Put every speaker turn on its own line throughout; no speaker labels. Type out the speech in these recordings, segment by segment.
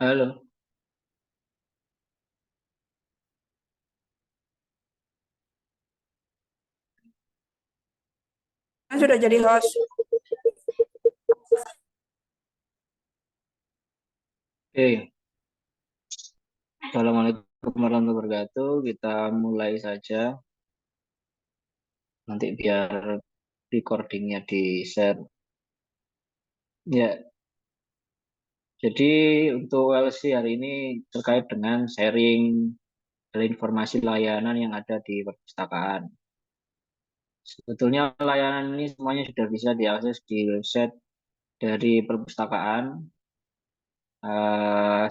Halo,
Kan sudah jadi host.
oke. Assalamualaikum warahmatullahi wabarakatuh. Kita mulai saja. Nanti biar recordingnya di-share. Ya, jadi untuk LC hari ini terkait dengan sharing informasi layanan yang ada di perpustakaan. Sebetulnya layanan ini semuanya sudah bisa diakses di website dari perpustakaan.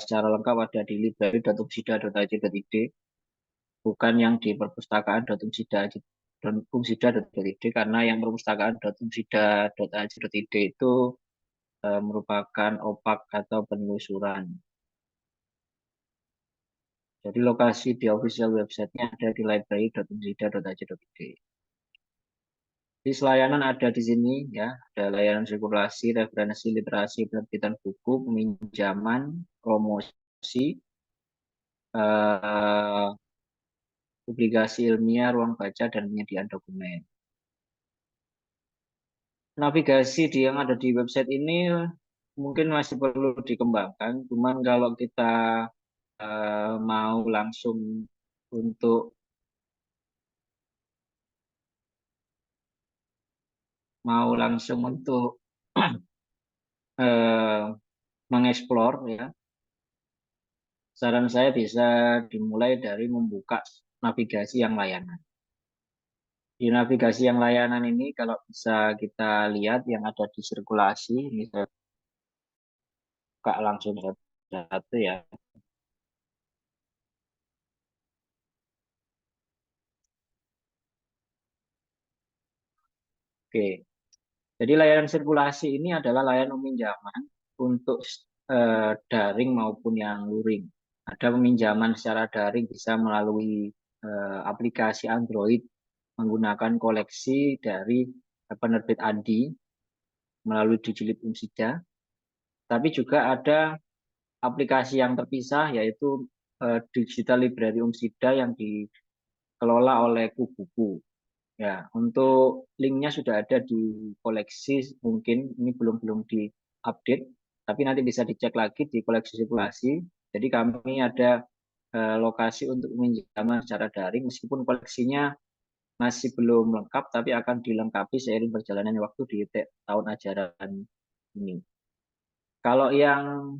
Secara lengkap ada di library.umsida.ac.id, bukan yang di perpustakaan.umsida.id, karena yang perpustakaan.umsida.ac.id itu merupakan opak atau penelusuran. Jadi lokasi di official website-nya ada di library.umsida.ac.id. Di layanan ada di sini ya, ada layanan sirkulasi, referensi, literasi, penerbitan buku, peminjaman, promosi, eh, publikasi ilmiah, ruang baca, dan penyediaan dokumen. Navigasi yang ada di website ini mungkin masih perlu dikembangkan. Cuman kalau kita mau langsung untuk eh, mengeksplor ya, saran saya bisa dimulai dari membuka navigasi yang layanan. Di navigasi yang layanan ini kalau bisa kita lihat yang ada di sirkulasi, ini saya buka langsung satu ya. Oke. Jadi layanan sirkulasi ini adalah layanan peminjaman untuk daring maupun yang luring. Ada peminjaman secara daring bisa melalui aplikasi Android menggunakan koleksi dari penerbit Andi melalui Digilib Umsida. Tapi juga ada aplikasi yang terpisah yaitu Digital Library Umsida yang dikelola oleh Kubuku. Ya, untuk linknya sudah ada di koleksi, mungkin ini belum belum diupdate, tapi nanti bisa dicek lagi di koleksi sirkulasi. Jadi kami ada lokasi untuk peminjaman secara daring, meskipun koleksinya masih belum lengkap, tapi akan dilengkapi seiring berjalannya waktu di tahun ajaran ini. Kalau yang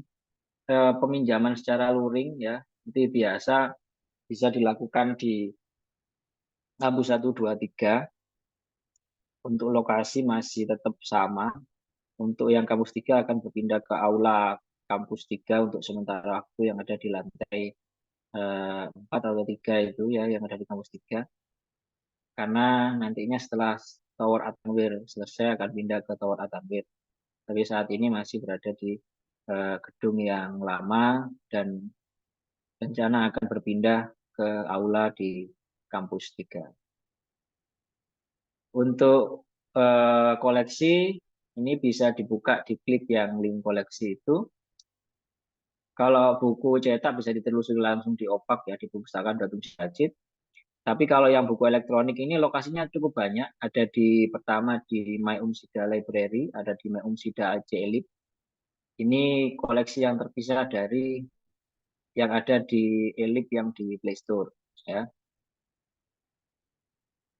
peminjaman secara luring ya, itu biasa bisa dilakukan di kampus 1, 2, 3. Untuk lokasi masih tetap sama. Untuk yang kampus 3 akan berpindah ke aula kampus 3 untuk sementara waktu yang ada di lantai 4 atau 3 itu ya, yang ada di kampus 3. Karena nantinya setelah Tower Atanwir selesai akan pindah ke Tower Atanwir. Tapi saat ini masih berada di gedung yang lama dan rencana akan berpindah ke aula di kampus 3. Untuk koleksi ini bisa dibuka di klik yang link koleksi itu. Kalau buku cetak bisa ditelusuri langsung di opak ya, di perpustakaan.umsida.ac.id. Tapi kalau yang buku elektronik ini lokasinya cukup banyak. Ada di pertama di My Umsida Library, ada di My Umsida AC Elite. Ini koleksi yang terpisah dari yang ada di Elite yang di Play Store ya.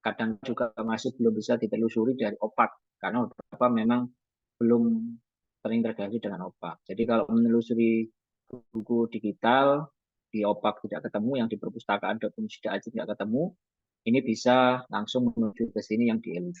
Kadang juga masih belum bisa ditelusuri dari opak karena beberapa memang belum terintegrasi dengan opak. Jadi kalau menelusuri buku digital di opak tidak ketemu, yang di perpustakaan.umsida.ac tidak ketemu, ini bisa langsung menuju ke sini yang di Elif.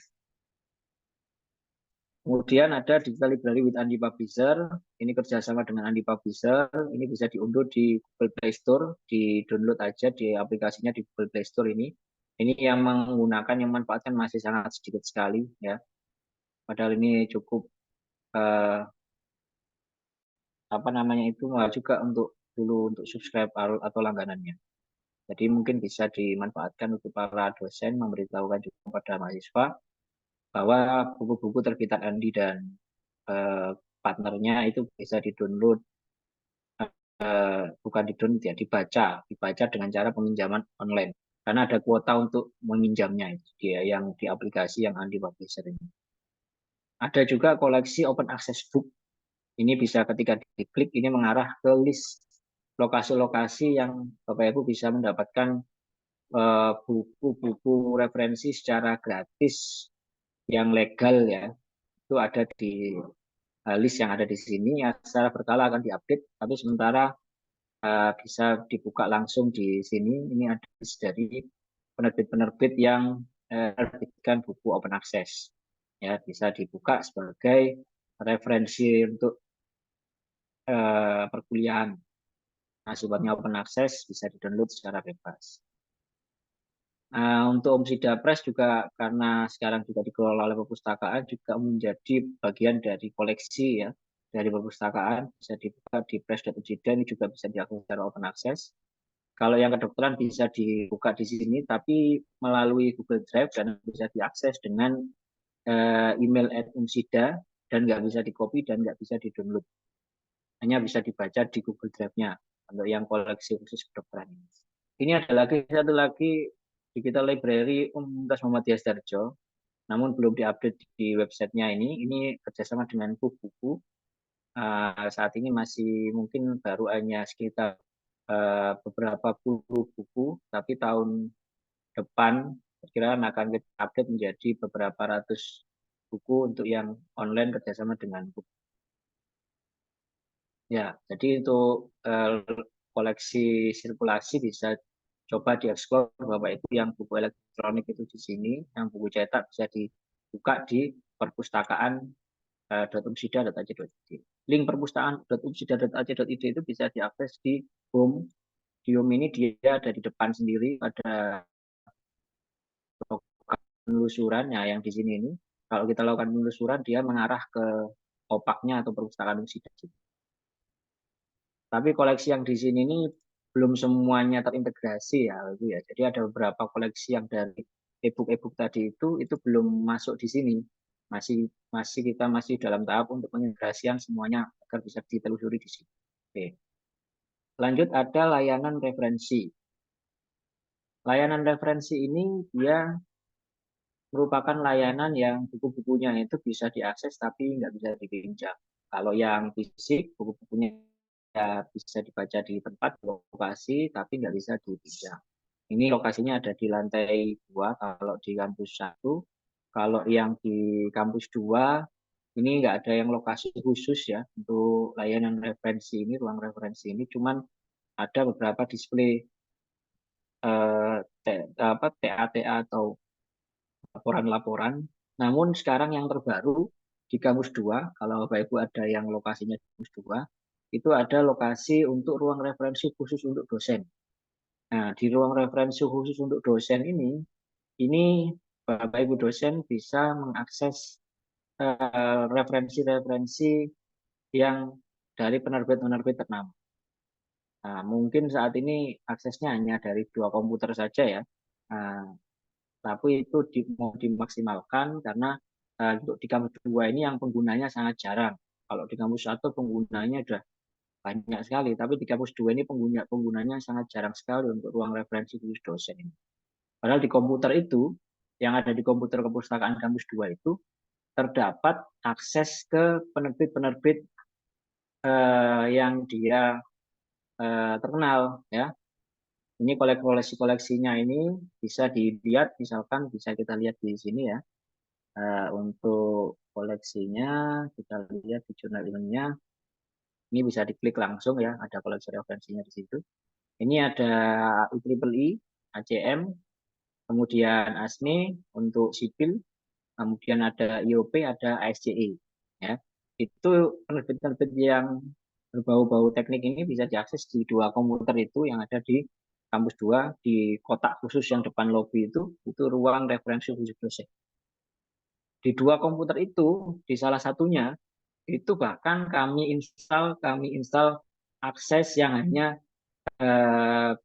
Kemudian ada Digital Library with Andi Publisher. Ini kerjasama dengan Andi Publisher. Ini bisa diunduh di Google Play Store, di download aja di aplikasinya di Google Play Store ini. Ini yang menggunakan, yang manfaatkan masih sangat sedikit sekali ya. Padahal ini cukup eh, apa namanya itu juga untuk dulu untuk subscribe atau langganannya. Jadi mungkin bisa dimanfaatkan untuk para dosen memberitahukan juga kepada mahasiswa bahwa buku-buku terbitan Andi dan eh, partnernya itu bisa di-download bukan di-download ya, dibaca dengan cara peminjaman online. Karena ada kuota untuk meminjamnya itu dia yang di aplikasi yang Andi Publisher ini. Ada juga koleksi open access book. Ini bisa ketika diklik ini mengarah ke list lokasi-lokasi yang Bapak Ibu bisa mendapatkan buku-buku referensi secara gratis yang legal ya. Itu ada di list yang ada di sini ya, secara berkala akan diupdate, tapi sementara bisa dibuka langsung di sini. Ini ada list dari penerbit-penerbit yang menerbitkan buku open access. Ya, bisa dibuka sebagai referensi untuk perkuliahan. Nah, sifatnya open access bisa di-download secara bebas. Untuk Omsida Press juga karena sekarang juga dikelola oleh perpustakaan juga menjadi bagian dari koleksi ya dari perpustakaan, bisa dibuka di press.omsida, ini juga bisa diakses secara open access. Kalau yang kedokteran bisa dibuka di sini tapi melalui Google Drive dan bisa diakses dengan email @omsida dan nggak bisa di-copy dan nggak bisa di-download. Hanya bisa dibaca di Google Drive-nya untuk yang koleksi khusus kedokteran ini. Ini ada lagi satu lagi Digital Library Universitas Muhammadiyah Darjo, namun belum diupdate di websitenya ini. Ini kerjasama dengan buku. Saat ini masih mungkin baru hanya sekitar beberapa puluh buku, tapi tahun depan perkiraan akan kita update menjadi beberapa ratus buku untuk yang online kerjasama dengan buku. Ya, jadi untuk koleksi sirkulasi bisa coba dieksplor Bapak Ibu yang buku elektronik itu di sini, yang buku cetak bisa dibuka di perpustakaan .umsida.ac.id. Link perpustakaan.umsida.ac.id itu bisa diakses di home. Di home ini dia ada di depan sendiri, ada penelusuran ya yang di sini ini. Kalau kita lakukan penelusuran dia mengarah ke opaknya atau perpustakaan Umsida. Tapi koleksi yang di sini ini belum semuanya terintegrasi ya, itu ya. Jadi ada beberapa koleksi yang dari e-book tadi itu belum masuk di sini. Kita masih dalam tahap untuk pengintegrasian semuanya agar bisa ditelusuri di sini. Oke. Lanjut ada layanan referensi. Layanan referensi ini dia merupakan layanan yang buku-bukunya itu bisa diakses tapi nggak bisa dipinjam. Kalau yang fisik, buku-bukunya ya bisa dibaca di tempat lokasi tapi nggak bisa dipinjam. Ini lokasinya ada di lantai 2 kalau di kampus 1. Kalau yang di kampus 2 ini nggak ada yang lokasi khusus ya untuk layanan referensi ini, ruang referensi ini, cuman ada beberapa display TATA atau laporan-laporan. Namun sekarang yang terbaru di kampus 2, kalau Bapak Ibu ada yang lokasinya di kampus 2, itu ada lokasi untuk ruang referensi khusus untuk dosen. Nah, di ruang referensi khusus untuk dosen ini Bapak Ibu dosen bisa mengakses referensi-referensi yang dari penerbit-penerbit ternama. Nah, mungkin saat ini aksesnya hanya dari 2 komputer saja ya. Nah, tapi itu mau dimaksimalkan karena untuk di kampus 2 ini yang penggunanya sangat jarang. Kalau di kampus 1 penggunanya sudah banyak sekali, tapi di kampus 2 ini penggunanya sangat jarang sekali untuk ruang referensi khusus dosen ini. Padahal di komputer itu, yang ada di komputer kepustakaan kampus 2 itu, terdapat akses ke penerbit-penerbit yang dia terkenal ya. Ini koleksi-koleksinya ini bisa dilihat, misalkan bisa kita lihat di sini ya. Untuk koleksinya kita lihat di jurnal ilmunya. Ini bisa diklik langsung ya, ada koleksi referensinya di situ. Ini ada IEEE, ACM, kemudian ASME untuk sipil, kemudian ada IOP, ada ASCE. Ya. Itu penerbit-penerbit yang berbau-bau teknik ini bisa diakses di 2 komputer itu yang ada di kampus 2 di kotak khusus yang depan lobi itu ruang referensi khusus dosen. Di 2 komputer itu, di salah satunya itu bahkan kami install akses yang hanya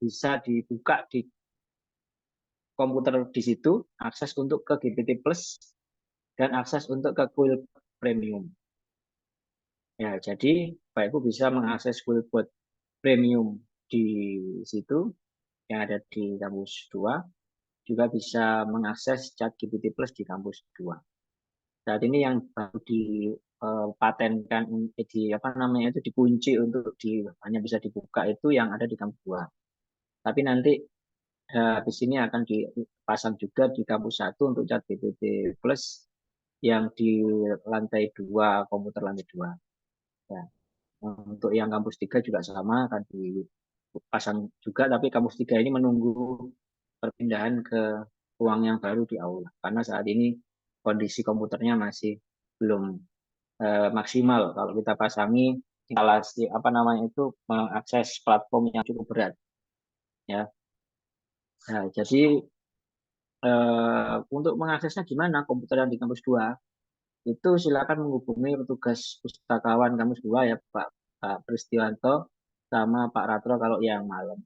bisa dibuka di komputer di situ, akses untuk ke GPT Plus dan akses untuk ke Quill Premium. Ya, jadi Bapak Ibu bisa mengakses Quillbot premium di situ yang ada di kampus 2, juga bisa mengakses ChatGPT Plus di kampus 2. Saat ini yang baru dipatenkan di apa namanya itu dikunci untuk hanya bisa dibuka itu yang ada di kampus 2. Tapi nanti habis ini akan dipasang juga di kampus 1 untuk ChatGPT Plus yang di lantai 2, komputer lantai 2. Ya. Untuk yang kampus 3 juga sama akan dipasang juga, tapi kampus 3 ini menunggu perpindahan ke ruang yang baru di aula. Karena saat ini kondisi komputernya masih belum maksimal kalau kita pasangi instalasi apa namanya itu mengakses platform yang cukup berat ya. Nah, jadi untuk mengaksesnya gimana komputer yang di kampus 2 itu silakan menghubungi petugas pustakawan kampus 2 ya Pak Pristiwanto sama Pak Ratro kalau yang malam.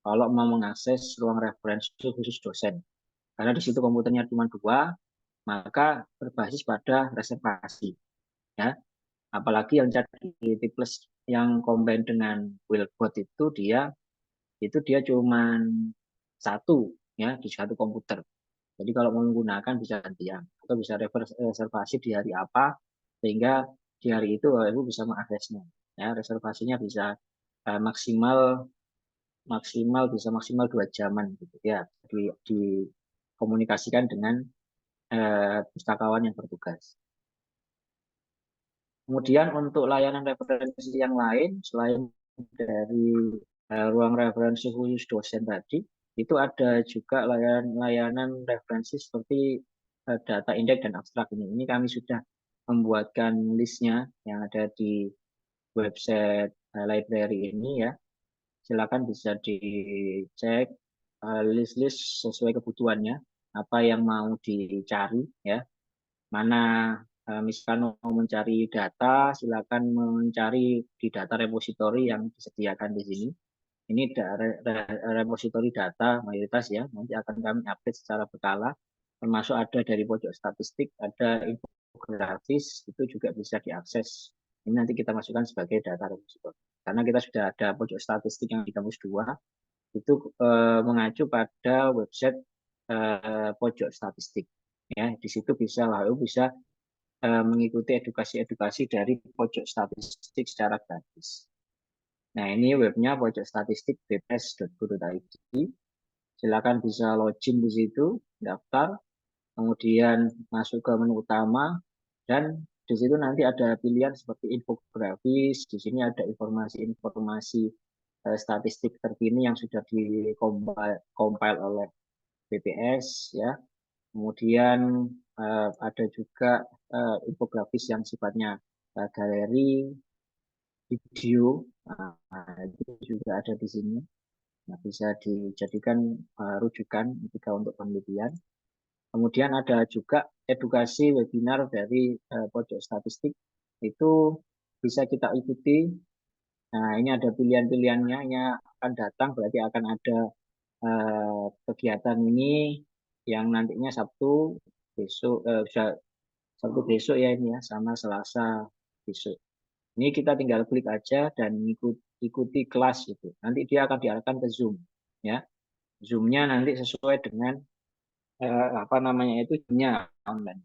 Kalau mau mengakses ruang referensi khusus dosen. Karena di situ komputernya cuma 2, maka berbasis pada reservasi ya. Apalagi yang ChatGPT Plus yang combine dengan Willbot itu dia cuma satu ya di satu komputer. Jadi kalau mau menggunakan bisa gantian atau bisa reservasi di hari apa sehingga di hari itu Ibu bisa mengaksesnya. Ya, reservasinya bisa maksimal maksimal bisa maksimal 2 jaman gitu ya dikomunikasikan dengan pustakawan yang bertugas. Kemudian untuk layanan referensi yang lain selain dari ruang referensi khusus dosen tadi, itu ada juga layanan referensi seperti data indeks dan abstrak ini. Ini kami sudah membuatkan listnya yang ada di website library ini ya. Silakan bisa dicek list-list sesuai kebutuhannya, apa yang mau dicari ya. Mana misalkan mau mencari data, silakan mencari di data repository yang disediakan di sini. Ini repository data mayoritas ya, nanti akan kami update secara berkala, termasuk ada dari pojok statistik, ada infografis, itu juga bisa diakses. Ini nanti kita masukkan sebagai data repository. Karena kita sudah ada pojok statistik yang di kampus 2, itu mengacu pada website pojok statistik. Ya, di situ bisa lalu bisa mengikuti edukasi-edukasi dari pojok statistik secara gratis. Nah, ini webnya pojok statistik bps.go.id. Silakan bisa login di situ, daftar, kemudian masuk ke menu utama, dan di situ nanti ada pilihan seperti infografis. Di sini ada informasi-informasi statistik terkini yang sudah di-compile oleh BPS, ya. Kemudian ada juga infografis yang sifatnya galeri, video, itu juga ada di sini. Nah, bisa dijadikan rujukan ketika untuk penelitian. Kemudian ada juga edukasi webinar dari pojok statistik, itu bisa kita ikuti. Nah, ini ada pilihan-pilihannya, yang akan datang berarti akan ada kegiatan ini yang nantinya Sabtu besok, Sabtu besok ya ini ya, sama Selasa besok. Ini kita tinggal klik aja dan ikuti kelas gitu. Nanti dia akan diarahkan ke Zoom ya. Zoom-nya nanti sesuai dengan apa namanya itu Zoom-nya online.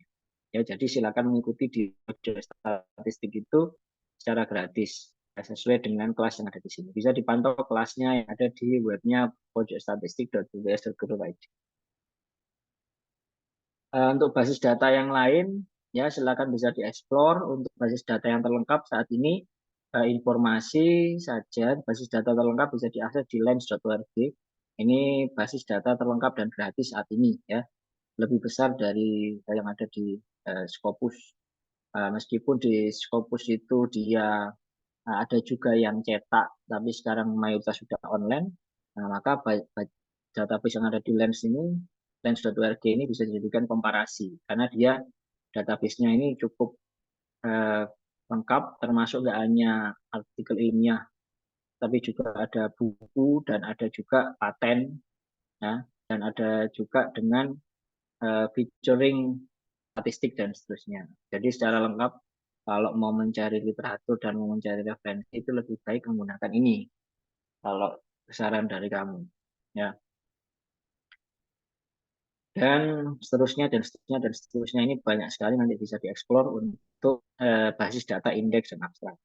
Ya, jadi silakan mengikuti di pojok statistik itu secara gratis sesuai dengan kelas yang ada di sini. Bisa dipantau kelasnya yang ada di webnya pojokstatistik.ubs.go.id. Untuk basis data yang lain, ya silakan bisa dieksplor. Untuk basis data yang terlengkap saat ini, informasi saja basis data terlengkap bisa diakses di lens.org. Ini basis data terlengkap dan gratis saat ini ya, lebih besar dari yang ada di Scopus. Meskipun di Scopus itu dia ada juga yang cetak, tapi sekarang mayoritas sudah online. Nah, maka database yang ada di Lens ini, lens.org ini bisa dijadikan komparasi karena dia database-nya ini cukup eh, lengkap, termasuk nggak hanya artikel ilmiah, tapi juga ada buku dan ada juga paten, ya, dan ada juga dengan featuring statistik dan seterusnya. Jadi secara lengkap kalau mau mencari literatur dan mau mencari referensi itu lebih baik menggunakan ini. kalau saran dari kamu, ya. Dan seterusnya dan seterusnya dan seterusnya, ini banyak sekali nanti bisa dieksplor untuk basis data indeks dan abstrak.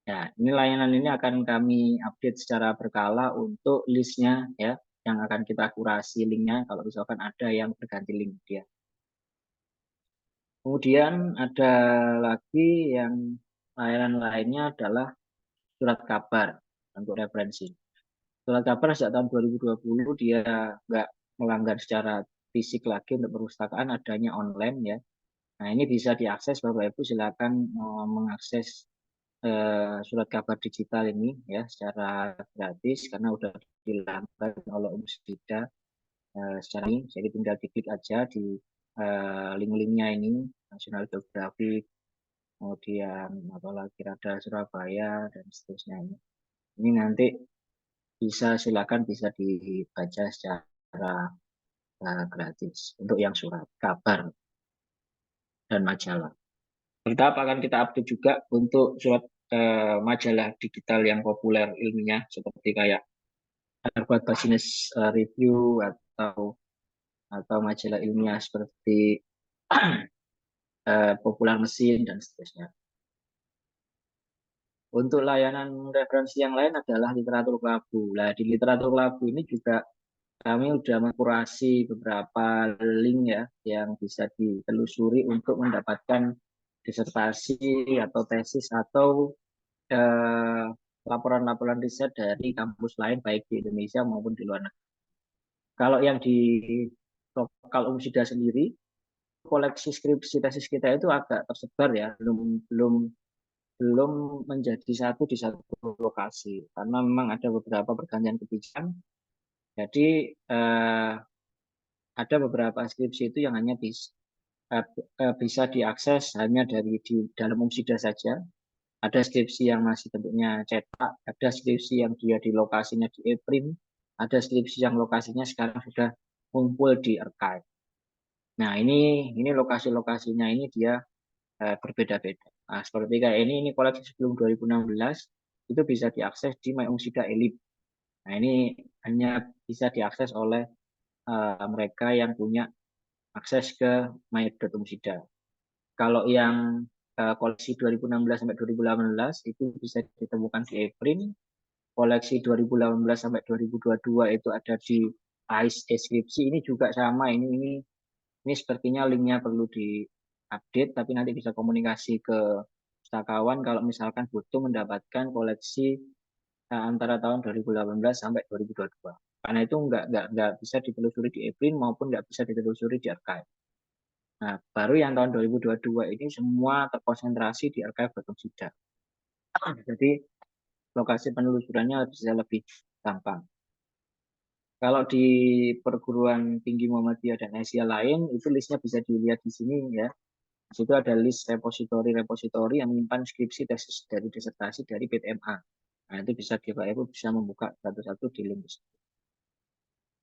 Ya, ini layanan ini akan kami update secara berkala untuk listnya, ya, yang akan kita kurasi linknya kalau misalkan ada yang berganti link dia. Kemudian ada lagi yang layanan lainnya adalah surat kabar untuk referensi. Surat kabar sejak tahun 2020 dia nggak melanggar secara fisik lagi untuk perpustakaan, adanya online, ya. Nah, ini bisa diakses, Bapak Ibu silakan mengakses surat kabar digital ini, ya, secara gratis karena udah dilanggar oleh Umsida secara ini. Jadi tinggal diklik aja di link-linknya ini, National Geographic, kemudian apalagi ada Surabaya dan seterusnya ini. Ini nanti silakan bisa dibaca secara gratis untuk yang surat kabar dan majalah. Tetap akan kita update juga untuk surat majalah digital yang populer ilmiah seperti kayak Harvard Business Review atau majalah ilmiah seperti Popular Mesin dan seterusnya. Untuk layanan referensi yang lain adalah literatur kelabu. Nah, di literatur kelabu ini juga kami sudah mengkurasi beberapa link, ya, yang bisa ditelusuri untuk mendapatkan disertasi atau tesis atau laporan-laporan riset dari kampus lain baik di Indonesia maupun di luar negeri. Kalau yang di lokal Umsida sendiri, koleksi skripsi tesis kita itu agak tersebar, ya, belum belum belum menjadi satu di satu lokasi karena memang ada beberapa pergantian kebijakan. Jadi ada beberapa skripsi itu yang hanya bisa diakses hanya di dalam Umsida saja. Ada skripsi yang masih bentuknya cetak, ada skripsi yang dia di lokasinya di e-print, ada skripsi yang lokasinya sekarang sudah kumpul di archive. Nah, ini lokasi-lokasinya ini dia berbeda-beda. Nah, seperti kayak ini koleksi sebelum 2016 itu bisa diakses di MyUmsida Elite. Nah, ini hanya bisa diakses oleh mereka yang punya akses ke my.umsida. Kalau yang koleksi 2016 sampai 2018 itu bisa ditemukan di e-print. Koleksi 2018 sampai 2022 itu ada di AIS Deskripsi. Ini juga sama. Ini sepertinya linknya perlu diupdate, tapi nanti bisa komunikasi ke pustakawan kalau misalkan butuh mendapatkan koleksi antara tahun 2018 sampai 2022. Karena itu nggak bisa ditelusuri di e-print maupun nggak bisa ditelusuri di archive. Nah, baru yang tahun 2022 ini semua terkonsentrasi di archive Umsida. Jadi lokasi penelusurannya bisa lebih gampang. Kalau di perguruan tinggi Muhammadiyah dan Asia lain, itu listnya bisa dilihat di sini, ya. Di situ ada list repositori-repositori yang menyimpan skripsi tesis dari disertasi dari PTMA. Nah, itu bisa Bapak Ibu bisa membuka satu-satu di link.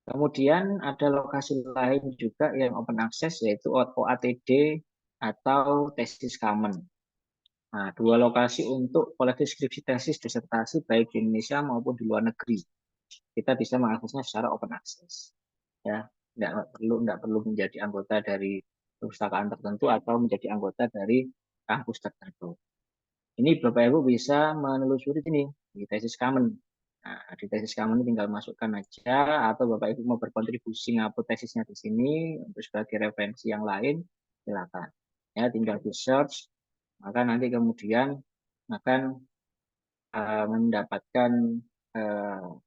Kemudian ada lokasi lain juga yang open access, yaitu OATD atau tesis common. Nah, dua lokasi untuk koleksi skripsi tesis disertasi baik di Indonesia maupun di luar negeri. Kita bisa mengaksesnya secara open access. Ya, nggak perlu menjadi anggota dari perpustakaan tertentu atau menjadi anggota dari kampus tertentu. Ini Bapak Ibu bisa menelusuri ini di tesis common. Nah, di tesis kamu ini tinggal masukkan aja, atau Bapak Ibu mau berkontribusi ngupload tesisnya di sini untuk sebagai referensi yang lain, silakan. Ya, tinggal di search, maka nanti kemudian akan mendapatkan uh,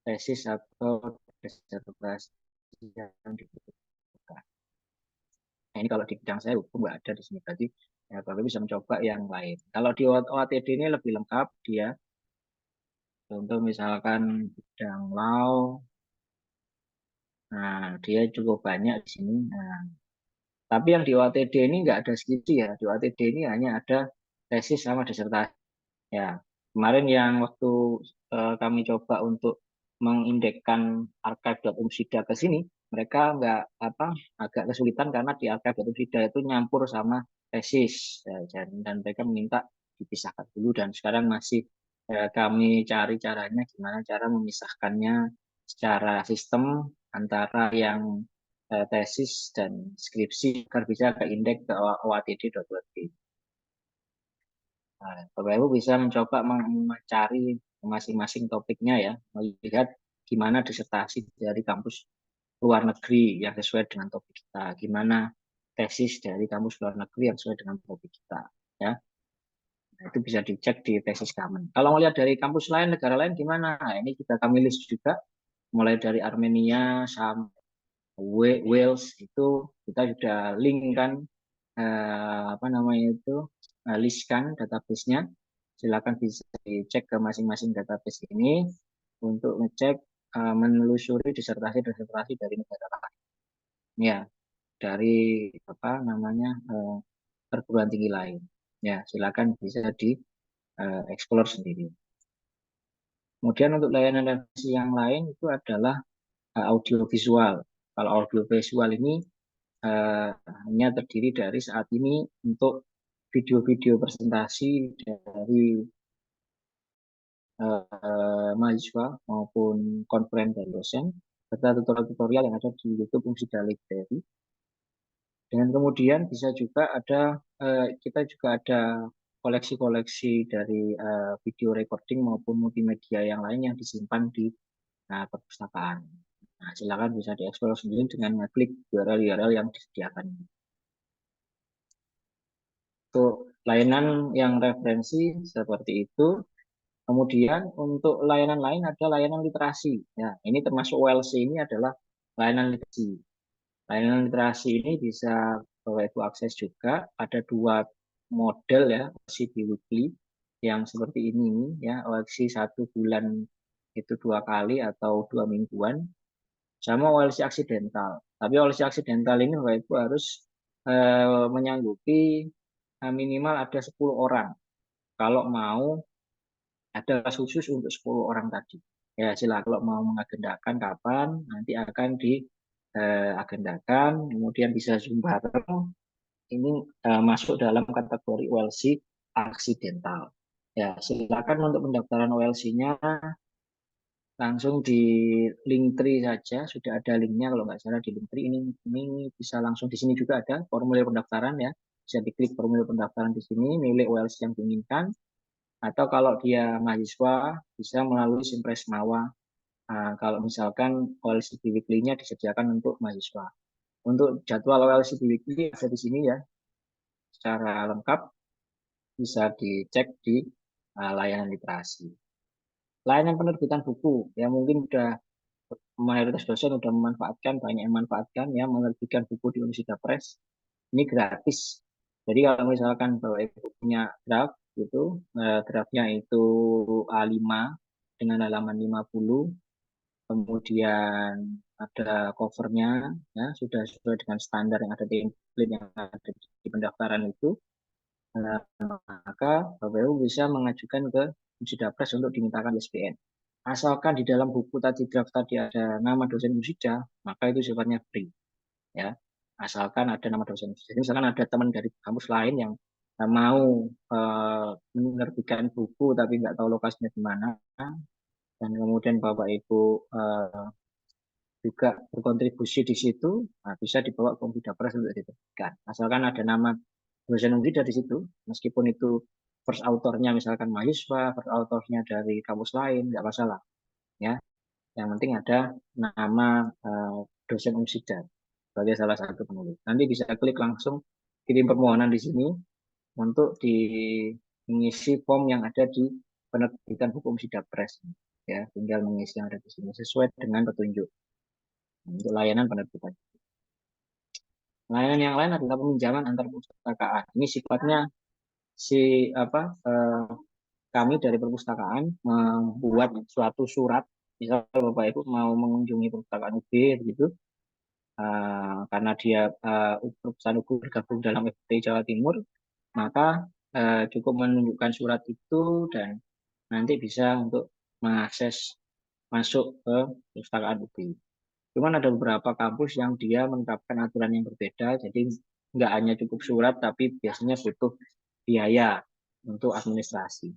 tesis atau disertasi yang dibutuhkan. Nah, ini kalau di bidang saya hukum nggak ada di sini, berarti ya, Bapak bisa mencoba yang lain. Kalau di OATD ini lebih lengkap dia. Contoh misalkan bidang law, nah dia cukup banyak di sini. Nah, tapi yang di OATD ini nggak ada skripsi, ya. Di OATD ini hanya ada tesis sama disertasi. Ya, kemarin yang waktu kami coba untuk mengindekkan archive.umsida ke sini, mereka nggak agak kesulitan karena di archive.umsida itu nyampur sama tesis, ya, dan mereka meminta dipisahkan dulu dan sekarang masih kami cari caranya gimana cara memisahkannya secara sistem antara yang tesis dan skripsi agar bisa ke indeks ke OATD.org. Nah, Bapak Ibu bisa mencoba mencari masing-masing topiknya ya, melihat gimana disertasi dari kampus luar negeri yang sesuai dengan topik kita, gimana tesis dari kampus luar negeri yang sesuai dengan topik kita, ya. Nah, itu bisa dicek di tesis Kamen. Kalau melihat dari kampus lain, negara lain gimana? Nah, ini kita kami list juga, mulai dari Armenia sampai Wales itu kita sudah link kan, apa namanya itu, list kan database-nya. Silakan bisa dicek ke masing-masing database ini untuk ngecek, menelusuri disertasi dari negara lain. Ya, dari apa namanya, perguruan tinggi lain. Ya, silakan bisa di explore sendiri. Kemudian untuk layanan referensi yang lain itu adalah audiovisual. Kalau audiovisual ini hanya terdiri dari saat ini untuk video-video presentasi dari mahasiswa maupun konferen dan dosen, serta tutorial-tutorial yang ada di YouTube Unsida Library. Dan kemudian bisa juga ada, kita juga ada koleksi-koleksi dari video recording maupun multimedia yang lain yang disimpan di perpustakaan. Nah, silakan bisa dieksplor sendiri dengan mengklik URL-URL yang disediakan. Untuk layanan yang referensi seperti itu. Kemudian untuk layanan lain ada layanan literasi. Ya, ini termasuk OLC ini adalah layanan literasi. Layanan literasi ini bisa Bapak Ibu akses juga. Ada dua model ya, OLC weekly yang seperti ini ya, OLC 1 bulan itu 2 kali atau 2 mingguan, sama OLC aksidental. Tapi OLC aksidental ini Bapak Ibu harus menyanggupi minimal ada 10 orang. Kalau mau ada kelas khusus untuk 10 orang tadi. Ya, silakan kalau mau mengagendakan kapan, nanti akan diagendakan, kemudian bisa Zoom bareng. Ini masuk dalam kategori OLC aksidental. Ya, silakan untuk pendaftaran OLC-nya langsung di Linktree saja, sudah ada linknya kalau nggak salah di Linktree. Ini bisa langsung di sini juga ada formulir pendaftaran ya. Bisa diklik formulir pendaftaran di sini, milih OLC yang diinginkan. Atau kalau dia mahasiswa bisa melalui Simpres Mawa. Kalau misalkan OLCD Weekly-nya disediakan untuk mahasiswa. Untuk jadwal OLCD Weekly ada di sini ya, secara lengkap bisa dicek di layanan literasi. Layanan penerbitan buku ya, mungkin udah mayoritas dosen sudah memanfaatkan, banyak yang memanfaatkan ya, menerbitkan buku di Unisida Press. Ini gratis. Jadi kalau misalkan Bapak Ibu punya draft gitu, draftnya itu A5 dengan halaman 50, kemudian ada covernya ya, sudah sesuai dengan standar yang ada di template yang ada di pendaftaran itu. Maka Bapak Ibu bisa mengajukan ke Unisida Press untuk dimintakan ISBN. Asalkan di dalam buku tadi draft tadi ada nama dosen Unisida, maka itu sifatnya free ya. Asalkan ada nama dosen. Jadi misalkan ada teman dari kampus lain yang mau menerbitkan buku tapi nggak tahu lokasinya di mana, dan kemudian Bapak Ibu juga berkontribusi di situ, bisa dibawa ke Unisida Press untuk diterbitkan. Asalkan ada nama dosen Unisida di situ, meskipun itu first authornya misalkan mahasiswa, first authornya dari kampus lain, nggak masalah ya. Yang penting ada nama dosen Unisida sebagai salah satu penulis. Nanti bisa klik langsung kirim permohonan di sini untuk mengisi form yang ada di penerbitan hukum Unisida Press. Ya, tinggal mengisi yang ada di sini sesuai dengan petunjuk untuk layanan penerbitan. Layanan yang lain adalah peminjaman antar perpustakaan. Ini sifatnya kami dari perpustakaan membuat suatu surat, misal Bapak Ibu mau mengunjungi perpustakaan UB begitu, karena dia perusahaan UB bergabung dalam FT Jawa Timur, maka cukup menunjukkan surat itu dan nanti bisa untuk mengakses masuk ke perpustakaan UB. Cuman ada beberapa kampus yang dia menerapkan aturan yang berbeda, jadi nggak hanya cukup surat, tapi biasanya butuh biaya untuk administrasi.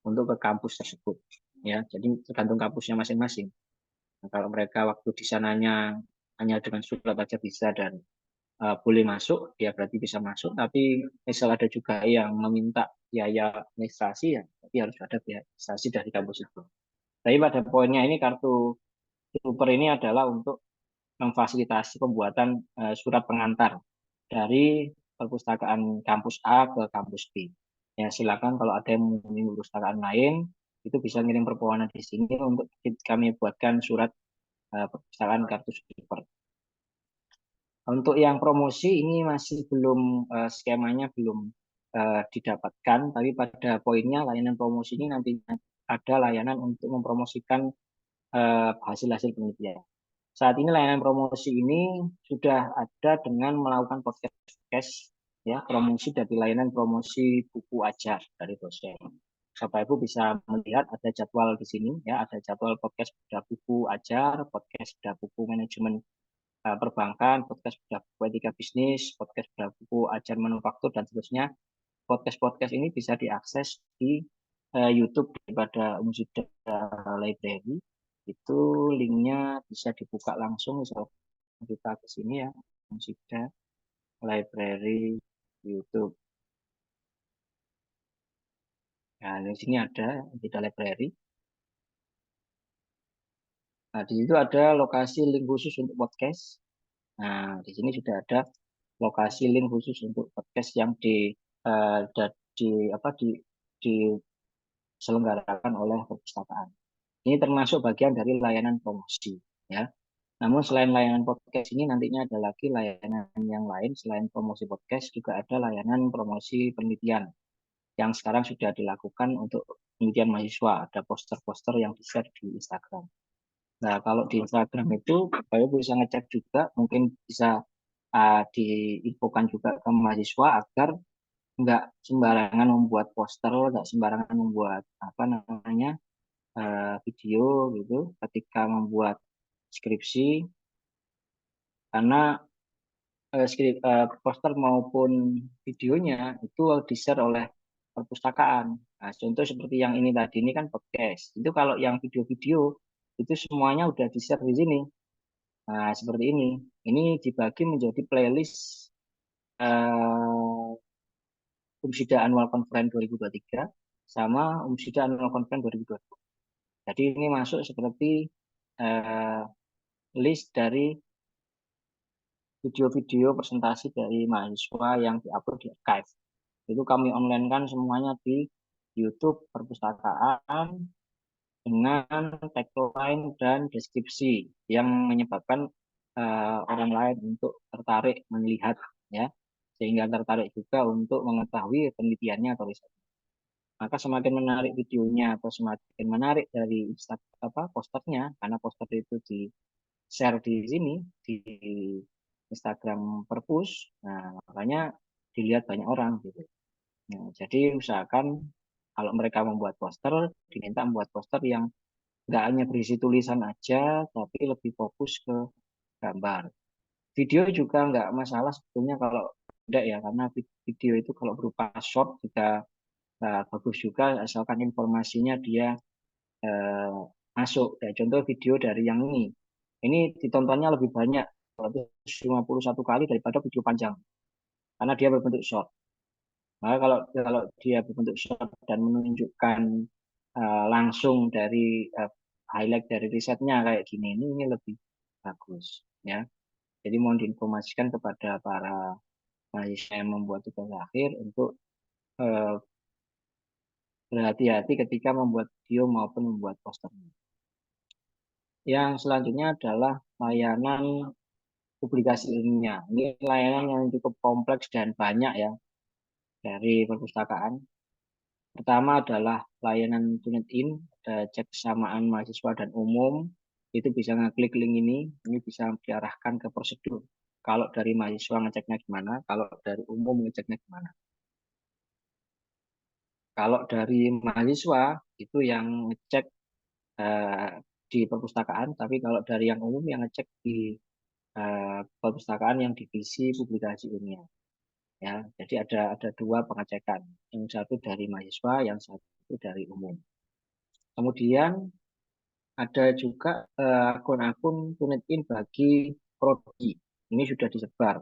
untuk ke kampus tersebut. Ya, jadi tergantung kampusnya masing-masing. Nah, kalau mereka waktu di sananya hanya dengan surat aja bisa dan boleh masuk, ya berarti bisa masuk. Tapi misal ada juga yang meminta biaya administrasi, ya tapi harus ada biaya administrasi dari kampus itu. Tapi pada poinnya ini kartu super ini adalah untuk memfasilitasi pembuatan surat pengantar dari perpustakaan kampus A ke kampus B. Ya silakan kalau ada yang mengunjungi perpustakaan lain, itu bisa ngirim permohonan di sini untuk kami buatkan surat perpustakaan kartu super. Untuk yang promosi ini masih belum skemanya belum didapatkan, tapi pada poinnya layanan promosi ini nantinya ada layanan untuk mempromosikan hasil-hasil penelitian. Saat ini layanan promosi ini sudah ada dengan melakukan podcast ya promosi dari layanan promosi buku ajar dari dosen. Bapak Ibu bisa melihat ada jadwal di sini ya, ada jadwal podcast bedah buku ajar, podcast bedah buku manajemen perbankan, podcast bedah buku etika bisnis, podcast bedah buku ajar manufaktur dan seterusnya. Podcast-podcast ini bisa diakses di YouTube daripada Unsida Library. Itu linknya bisa dibuka langsung, misalnya kita ke sini ya, Unsida Library YouTube. Nah, di sini ada Unsida Library. Nah, di situ ada lokasi link khusus untuk podcast. Nah, di sini sudah ada lokasi link khusus untuk podcast yang uh, di apa diselenggarakan oleh perpustakaan. Ini termasuk bagian dari layanan promosi, ya. Namun selain layanan podcast ini nantinya ada lagi layanan yang lain selain promosi podcast juga ada layanan promosi penelitian yang sekarang sudah dilakukan untuk penelitian mahasiswa. Ada poster-poster yang di-share di Instagram. Nah, kalau di Instagram itu Bapak bisa ngecek juga, mungkin bisa diinfokan juga ke mahasiswa agar nggak sembarangan membuat poster, nggak sembarangan membuat apa namanya video gitu ketika membuat skripsi, karena poster maupun videonya itu di-share oleh perpustakaan. Nah, contoh seperti yang ini tadi ini kan podcast. Itu kalau yang video-video itu semuanya udah di-share di sini. Nah, seperti ini. Ini dibagi menjadi playlist eh, Umsida Annual Conference 2023 sama Umsida Annual Conference 2022. Jadi ini masuk seperti eh, list dari video-video presentasi dari mahasiswa yang diupload di archive. Itu kami online kan semuanya di YouTube perpustakaan dengan tagline dan deskripsi yang menyebabkan orang lain untuk tertarik melihat ya, sehingga tertarik juga untuk mengetahui penelitiannya atau riset. Maka semakin menarik videonya atau semakin menarik dari posternya, karena poster itu di share di sini di Instagram Perpus, nah makanya dilihat banyak orang gitu. Nah, jadi usahakan kalau mereka membuat poster, diminta membuat poster yang nggak hanya berisi tulisan aja, tapi lebih fokus ke gambar. Video juga nggak masalah sebetulnya kalau tidak ya, karena video itu kalau berupa short juga bagus juga, asalkan informasinya dia eh, masuk. Ya, contoh video dari yang ini ditontonnya lebih banyak 151 kali daripada video panjang, karena dia berbentuk short. Maka kalau dia berbentuk short dan menunjukkan langsung dari highlight dari risetnya kayak gini, ini lebih bagus ya. Jadi mohon diinformasikan kepada para mahasiswa yang membuat tugas akhir untuk eh, berhati-hati ketika membuat video maupun membuat poster. Yang selanjutnya adalah layanan publikasi ilmiah. Ini layanan yang cukup kompleks dan banyak ya dari perpustakaan. Pertama adalah layanan TuneIn, cek kesamaan mahasiswa dan umum. Itu bisa ngeklik link ini bisa diarahkan ke prosedur. Kalau dari mahasiswa ngeceknya gimana, kalau dari umum ngeceknya gimana. Kalau dari mahasiswa itu yang ngecek eh, di perpustakaan, tapi kalau dari yang umum yang ngecek di perpustakaan yang divisi publikasi ilmiah. Ya, jadi ada dua pengecekan. Yang satu dari mahasiswa, yang satu itu dari umum. Kemudian ada juga akun-akun TuneIn bagi prodi. Ini sudah disebar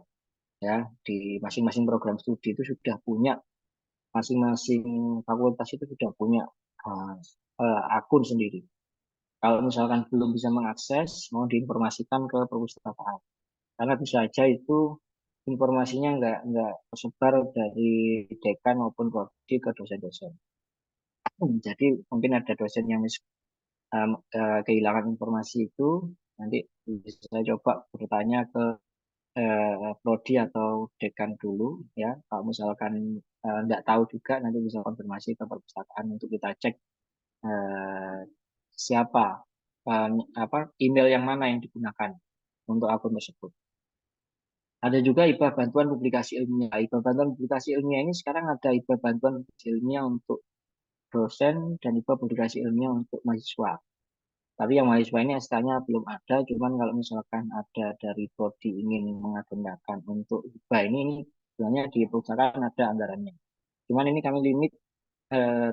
ya di masing-masing program studi itu sudah punya masing-masing fakultas itu sudah punya uh, akun sendiri. Kalau misalkan belum bisa mengakses, mau diinformasikan ke perpustakaan. Karena bisa aja itu informasinya nggak tersebar dari dekan maupun prodi ke dosen-dosen. Jadi mungkin ada dosen yang kehilangan informasi itu, nanti bisa coba bertanya ke prodi atau dekan dulu ya. Kalau misalkan nggak tahu juga, nanti bisa konfirmasi ke perpustakaan untuk kita cek eh, siapa eh, apa email yang mana yang digunakan untuk akun tersebut. Ada juga hibah bantuan publikasi ilmiah. Hibah bantuan publikasi ilmiah ini sekarang ada hibah bantuan publikasi ilmiah untuk dosen dan hibah publikasi ilmiah untuk mahasiswa. Tapi yang mahasiswa ini SK-nya belum ada, cuman kalau misalkan ada dari prodi ingin mengagendakan untuk hibah ini sebenarnya di perusahaan ada anggarannya. Cuman ini kami limit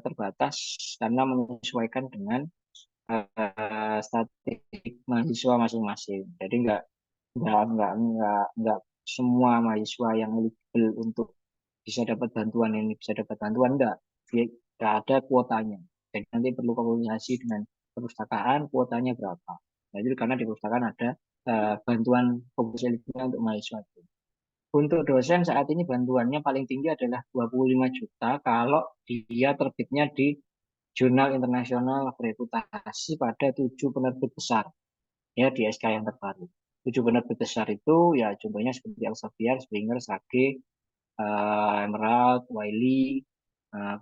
terbatas karena menyesuaikan dengan statistik mahasiswa masing-masing. Jadi nggak semua mahasiswa yang eligible untuk bisa dapat bantuan ini bisa dapat bantuan nggak ada kuotanya. Jadi nanti perlu komunikasi dengan perpustakaan kuotanya berapa. Nah, itu karena di perpustakaan ada bantuan komunikasi untuk mahasiswa itu. Untuk dosen saat ini bantuannya paling tinggi adalah 25 juta kalau dia terbitnya di jurnal internasional bereputasi pada 7 penerbit besar ya di SK yang terbaru. 7 penerbit besar itu ya contohnya seperti Elsevier, Springer, Sage, Emerald, Wiley,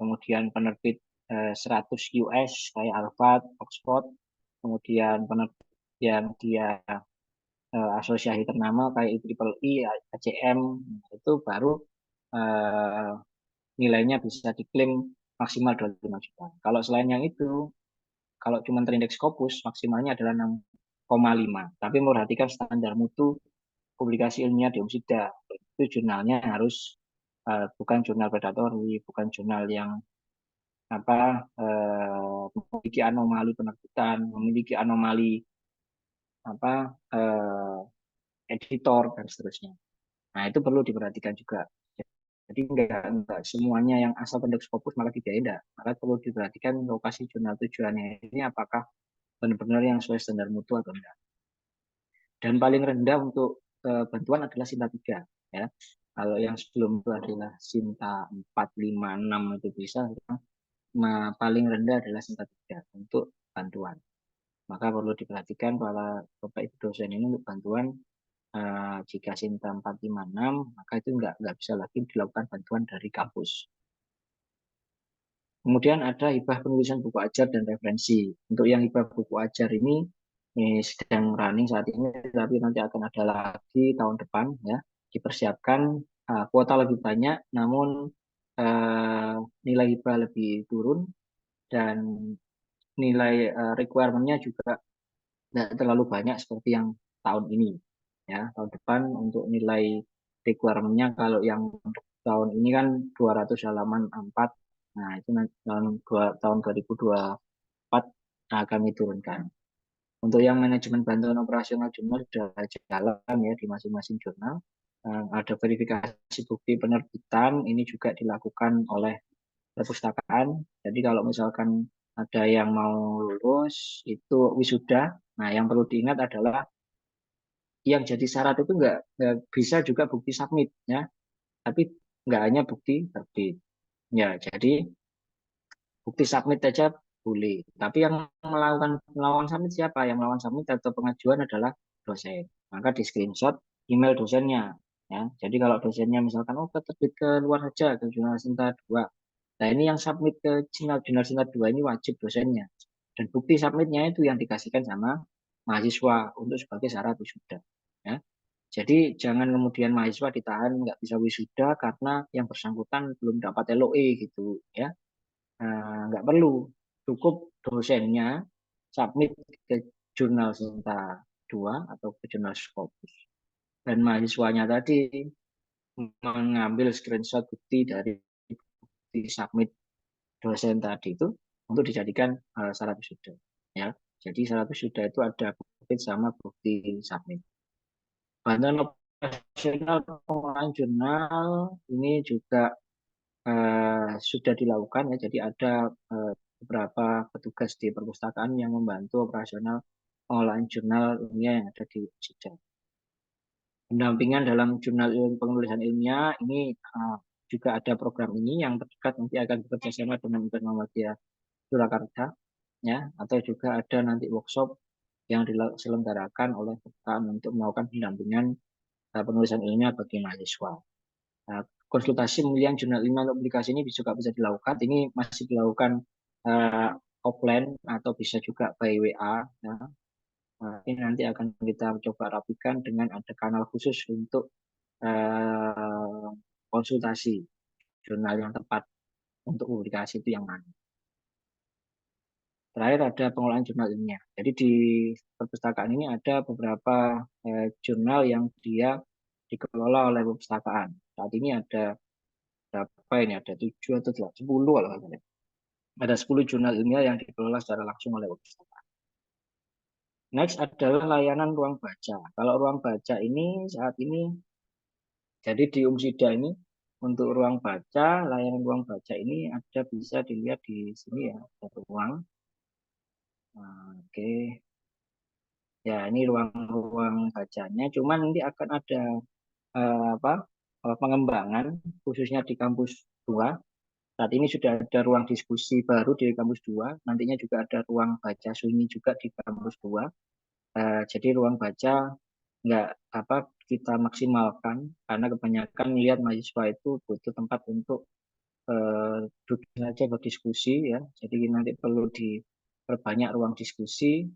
kemudian penerbit 100 US kayak Harvard, Oxford, kemudian penerbit yang dia asosiasi ternama kayak IEEE, ACM, itu baru eh, nilainya bisa diklaim maksimal 25 juta. Kalau selain yang itu, kalau cuma terindeks Scopus, maksimalnya adalah 6,5. Tapi memperhatikan standar mutu publikasi ilmiah di Umsida. Itu jurnalnya harus bukan jurnal predatori, bukan jurnal yang memiliki anomali penerbitan, memiliki anomali apa editor dan seterusnya. Nah itu perlu diperhatikan juga. Jadi enggak semuanya yang asal pendek Scopus malah tidak ada. Maka perlu diperhatikan lokasi jurnal tujuannya ini apakah benar-benar yang sesuai standar mutu atau enggak. Dan paling rendah untuk bantuan adalah Sinta 3 ya. Kalau yang sebelum itu adalah Sinta 4, 5, 6 itu bisa, paling rendah adalah Sinta 3 untuk bantuan. Maka perlu diperhatikan para Bapak Ibu dosen ini untuk bantuan jika Sinta 4, 5, 6 maka itu nggak bisa lagi dilakukan bantuan dari kampus. Kemudian ada hibah penulisan buku ajar dan referensi. Untuk yang hibah buku ajar ini sedang running saat ini, tapi nanti akan ada lagi tahun depan ya. Dipersiapkan kuota lebih banyak, namun nilai hibah lebih turun dan nilai requirement-nya juga tidak terlalu banyak seperti yang tahun ini. Ya, tahun depan untuk nilai requirement-nya kalau yang tahun ini kan 200 halaman A4. Nah, itu nanti tahun 2024 kami turunkan. Untuk yang manajemen bantuan operasional jurnal sudah jalan ya di masing-masing jurnal. Ada verifikasi bukti penerbitan, ini juga dilakukan oleh perpustakaan. Jadi kalau misalkan ada yang mau lulus, itu wisuda. Nah, yang perlu diingat adalah yang jadi syarat itu nggak bisa juga bukti submit ya, tapi nggak hanya bukti terbit. Ya, jadi bukti submit saja boleh. Tapi yang melawan submit siapa? Yang melawan submit atau pengajuan adalah dosen. Maka di screenshot email dosennya. Ya, jadi kalau dosennya misalkan terbit ke luar saja ke jurnal Sinta 2. Nah ini yang submit ke jurnal Sinta 2 ini wajib dosennya. Dan bukti submitnya itu yang dikasihkan sama mahasiswa untuk sebagai syarat wisuda. Ya. Jadi jangan kemudian mahasiswa ditahan nggak bisa wisuda karena yang bersangkutan belum dapat LOE gitu ya. Nggak perlu, cukup dosennya submit ke jurnal Sinta 2 atau ke jurnal Scopus. Dan mahasiswanya tadi mengambil screenshot bukti dari bukti submit dosen tadi itu untuk dijadikan syarat wisuda. Ya, jadi syarat wisuda itu ada bukti sama bukti submit. Bantuan operasional pengolahan jurnal ini juga sudah dilakukan ya. Jadi ada beberapa petugas di perpustakaan yang membantu operasional pengolahan jurnal ilmiah yang ada di Wisuda. Pendampingan dalam jurnal penulisan ilmiah ini juga ada program ini yang terdekat nanti akan bekerja sama dengan Muhammadiyah Surakarta ya, atau juga ada nanti workshop yang diselenggarakan oleh perpustakaan untuk melakukan pendampingan penulisan ilmiah bagi mahasiswa. Nah, konsultasi pemilihan jurnal ilmiah untuk publikasi ini juga bisa dilakukan. Ini masih dilakukan offline atau bisa juga by WA. Ya. Ini nanti akan kita coba rapikan dengan ada kanal khusus untuk konsultasi jurnal yang tepat untuk publikasi itu yang mana. Terakhir ada pengolahan jurnal ilmiah. Jadi di perpustakaan ini ada beberapa jurnal yang dia dikelola oleh perpustakaan. Saat ini ada berapa ini? Ada 7 atau 10 kalau nggak salah. Ada 10 jurnal ilmiah yang dikelola secara langsung oleh perpustakaan. Next adalah layanan ruang baca. Kalau ruang baca ini saat ini, jadi di Umsida ini untuk ruang baca, layanan ruang baca ini ada bisa dilihat di sini ya, ada ruang. Nah, oke, ya ini ruang-ruang bacanya. Cuman nanti akan ada apa pengembangan khususnya di kampus 2. Saat ini sudah ada ruang diskusi baru di kampus 2. Nantinya juga ada ruang baca sunyi juga di kampus 2. Jadi ruang baca nggak apa kita maksimalkan karena kebanyakan lihat mahasiswa itu butuh tempat untuk duduk saja berdiskusi ya. Jadi nanti perlu diperbanyak ruang diskusi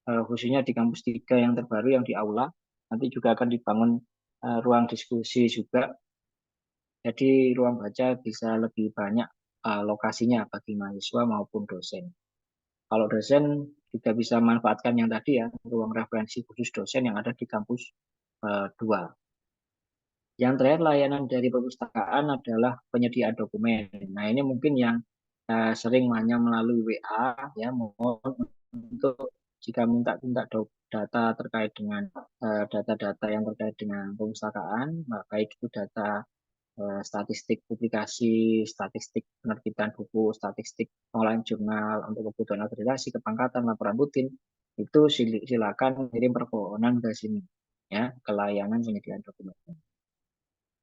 khususnya di kampus 3 yang terbaru yang di aula. Nanti juga akan dibangun ruang diskusi juga. Jadi ruang baca bisa lebih banyak lokasinya bagi mahasiswa maupun dosen. Kalau dosen juga bisa manfaatkan yang tadi ya, ruang referensi khusus dosen yang ada di kampus 2. Yang terakhir layanan dari perpustakaan adalah penyediaan dokumen. Nah ini mungkin yang sering hanya melalui WA ya, mohon untuk jika minta data terkait dengan data-data yang terkait dengan perpustakaan, baik itu data statistik publikasi, statistik penerbitan buku, statistik pengolahan jurnal untuk kebutuhan akreditasi, kepangkatan, laporan rutin, itu silakan kirim permohonan ke sini ya, ke layanan penyediaan dokumen.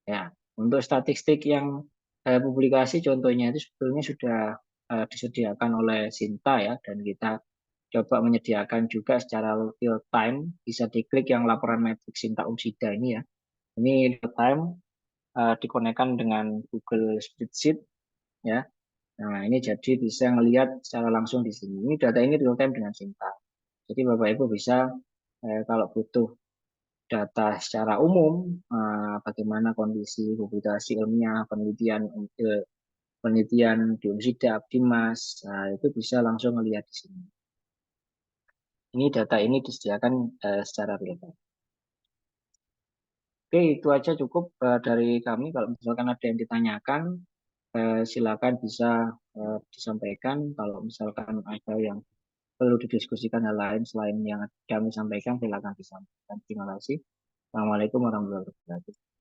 Ya, untuk statistik yang publikasi contohnya itu sebetulnya sudah disediakan oleh Sinta ya, dan kita coba menyediakan juga secara real time, bisa diklik yang laporan metrik Sinta Umsida ini ya. Ini real time dikonekkan dengan Google Spreadsheet ya. Nah, ini jadi bisa ngelihat secara langsung di sini. Ini data ini real time dengan Sinta. Jadi Bapak Ibu bisa kalau butuh data secara umum, bagaimana kondisi publikasi ilmiah, penelitian di Umsida, Abdimas, itu bisa langsung melihat di sini. Ini data ini disediakan secara real time. Oke, itu aja cukup dari kami. Kalau misalkan ada yang ditanyakan, silakan bisa disampaikan. Kalau misalkan ada yang perlu didiskusikan hal lain selain yang kami sampaikan, silakan disampaikan. Terima kasih. Assalamualaikum warahmatullahi wabarakatuh.